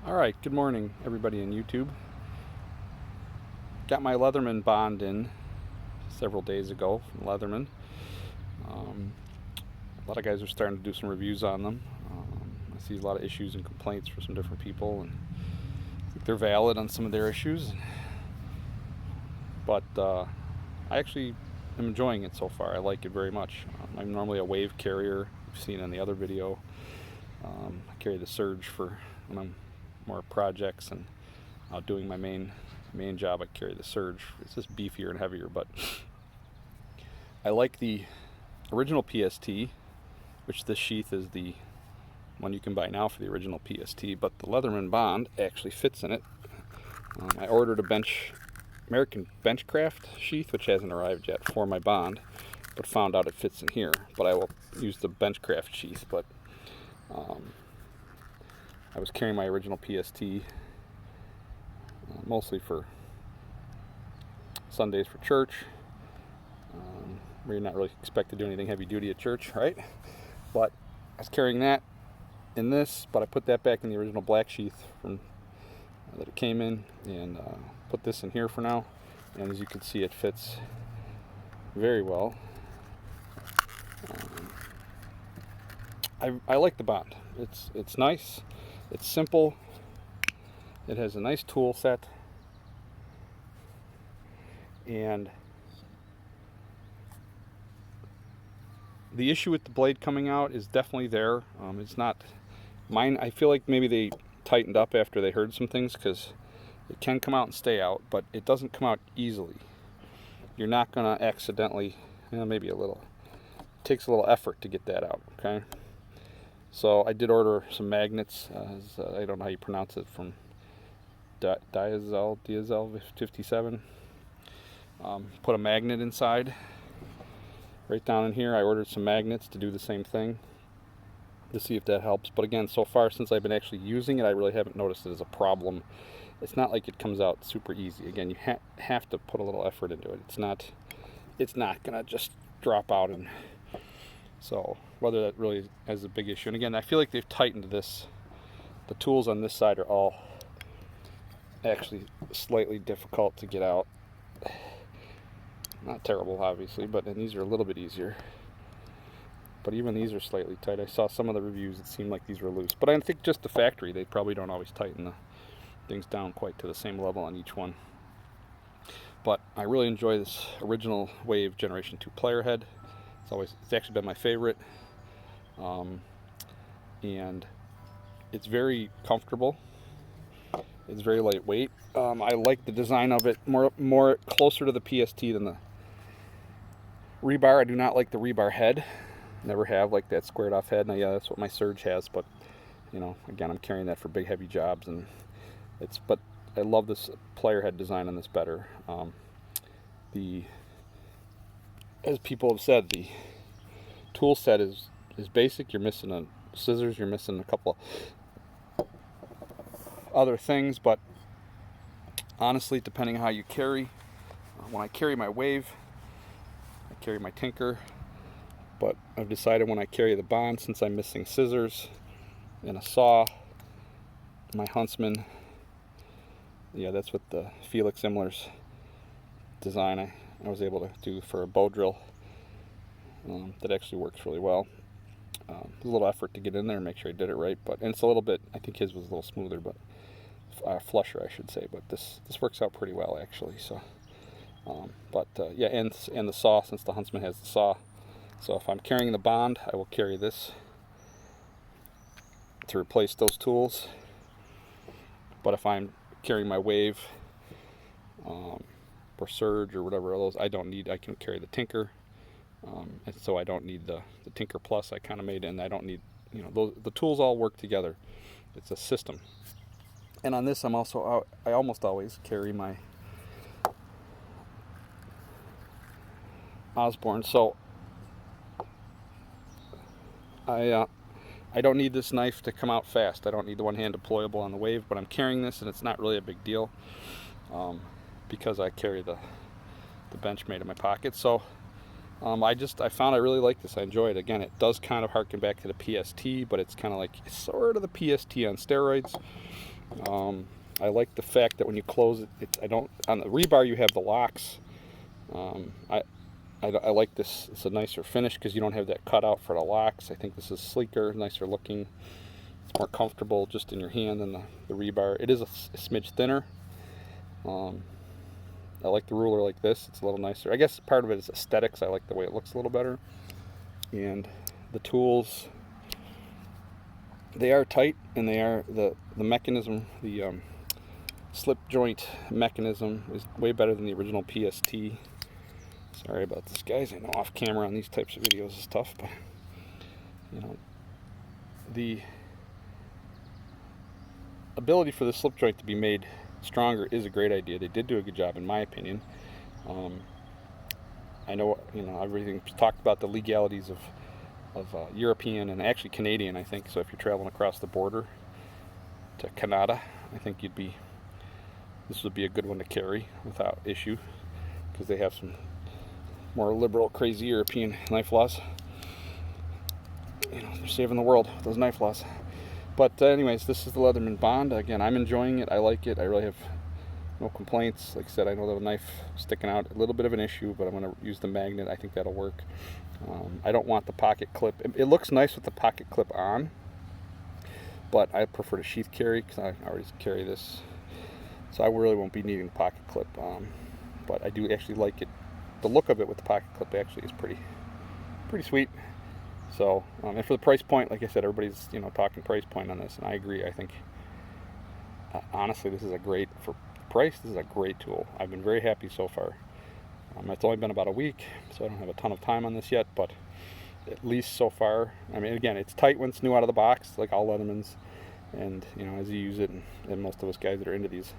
Alright, good morning everybody in YouTube. Got my Leatherman Bond in several days ago from Leatherman. A lot of guys are starting to do some reviews on them. I see a lot of issues and complaints for some different people, and I think they're valid on some of their issues. But I actually am enjoying it so far. I like it very much. I'm normally a wave carrier. You've seen in the other video. I carry the Surge for when I'm more projects and doing my main job. I carry the Surge. It's just beefier and heavier, but I like the original PST, which this sheath is the one you can buy now for the original PST, but the Leatherman Bond actually fits in it. I ordered a American Benchcraft sheath, which hasn't arrived yet, for my Bond, but found out it fits in here. But I will use the Benchcraft sheath. But I was carrying my original PST mostly for Sundays for church, where you're not really expected to do anything heavy duty at church, right? But I was carrying that in this, but I put that back in the original black sheath from that it came in, and put this in here for now. And as you can see, it fits very well. I like the Bond. It's nice. It's simple. It has a nice tool set, and the issue with the blade coming out is definitely there. It's not mine. I feel like maybe they tightened up after they heard some things, because it can come out and stay out, but it doesn't come out easily. You're not gonna accidentally, maybe a little. It takes a little effort to get that out. Okay. So I did order some magnets. I don't know how you pronounce it, from Diazel 57. Put a magnet inside. Right down in here, I ordered some magnets to do the same thing, to see if that helps. But again, so far since I've been actually using it, I really haven't noticed it as a problem. It's not like it comes out super easy. Again, you have to put a little effort into it. It's not gonna just drop out. And so whether that really is a big issue. And again, I feel like they've tightened this. The tools on this side are all actually slightly difficult to get out. Not terrible, obviously, but then these are a little bit easier. But even these are slightly tight. I saw some of the reviews, it seemed like these were loose. But I think just the factory, they probably don't always tighten the things down quite to the same level on each one. But I really enjoy this original Wave Generation 2 player head. It's actually been my favorite. And it's very comfortable. It's very lightweight. I like the design of it more closer to the PST than the rebar. I do not like the rebar head. Never have, like that squared off head. Now, yeah, that's what my Surge has, but again, I'm carrying that for big heavy jobs, and but I love this player head design on this better. As people have said, the tool set is basic. You're missing scissors. You're missing a couple of other things, but honestly, depending on how you carry, when I carry my Wave, I carry my Tinker, but I've decided when I carry the Bond, since I'm missing scissors and a saw, my Huntsman, that's what the Felix Imler's design I was able to do for a bow drill. That actually works really well. There's a little effort to get in there and make sure I did it right, and it's a little bit, I think his was a little smoother, but flusher, I should say. But this works out pretty well, actually. So, and the saw, since the Huntsman has the saw. So if I'm carrying the Bond, I will carry this to replace those tools. But if I'm carrying my Wave or Surge or whatever of those, I can carry the Tinker. And so I don't need the Tinker Plus I kind of made, and I don't need, the tools all work together. It's a system. And on this, I almost always carry my Osborne. So I don't need this knife to come out fast. I don't need the one-hand deployable on the Wave, but I'm carrying this, and it's not really a big deal, because I carry the Benchmade in my pocket. So I found I really like this. I enjoy it. Again, it does kind of harken back to the PST, but it's kind of like, it's sort of the PST on steroids. I like the fact that when you close it, on the rebar you have the locks. I like this. It's a nicer finish because you don't have that cutout for the locks. I think this is sleeker, nicer looking. It's more comfortable just in your hand than the rebar. It is a smidge thinner. I like the ruler like this. It's a little nicer. I guess part of it is aesthetics. I like the way it looks a little better. And the tools, they are tight, and they are the mechanism, the slip joint mechanism is way better than the original PST. Sorry about this, guys. I know off camera on these types of videos is tough, but you know, the ability for the slip joint to be made stronger is a great idea. They did do a good job, in my opinion. I know, everything's talked about the legalities of European and actually Canadian, I think. So if you're traveling across the border to Canada, I think this would be a good one to carry without issue, because they have some more liberal, crazy European knife laws. They're saving the world with those knife laws. But anyways, this is the Leatherman Bond. Again, I'm enjoying it. I like it. I really have no complaints. Like I said, I know the knife sticking out, a little bit of an issue, but I'm going to use the magnet. I think that'll work. I don't want the pocket clip. It looks nice with the pocket clip on, but I prefer to sheath carry because I already carry this. So I really won't be needing the pocket clip. But I do actually like it. The look of it with the pocket clip actually is pretty sweet. So, and for the price point, like I said, everybody's talking price point on this, and I agree. I think honestly, this is a great for price. This is a great tool. I've been very happy so far. It's only been about a week, so I don't have a ton of time on this yet, but at least so far. I mean, again, it's tight when it's new out of the box, like all Leathermans, and as you use it, and most of us guys that are into these,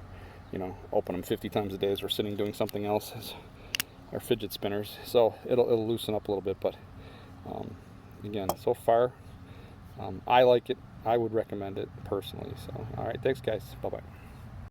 open them 50 times a day as we're sitting doing something else, as our fidget spinners. So it'll loosen up a little bit, but again, so far, I like it. I would recommend it personally. So, all right, thanks, guys. Bye-bye.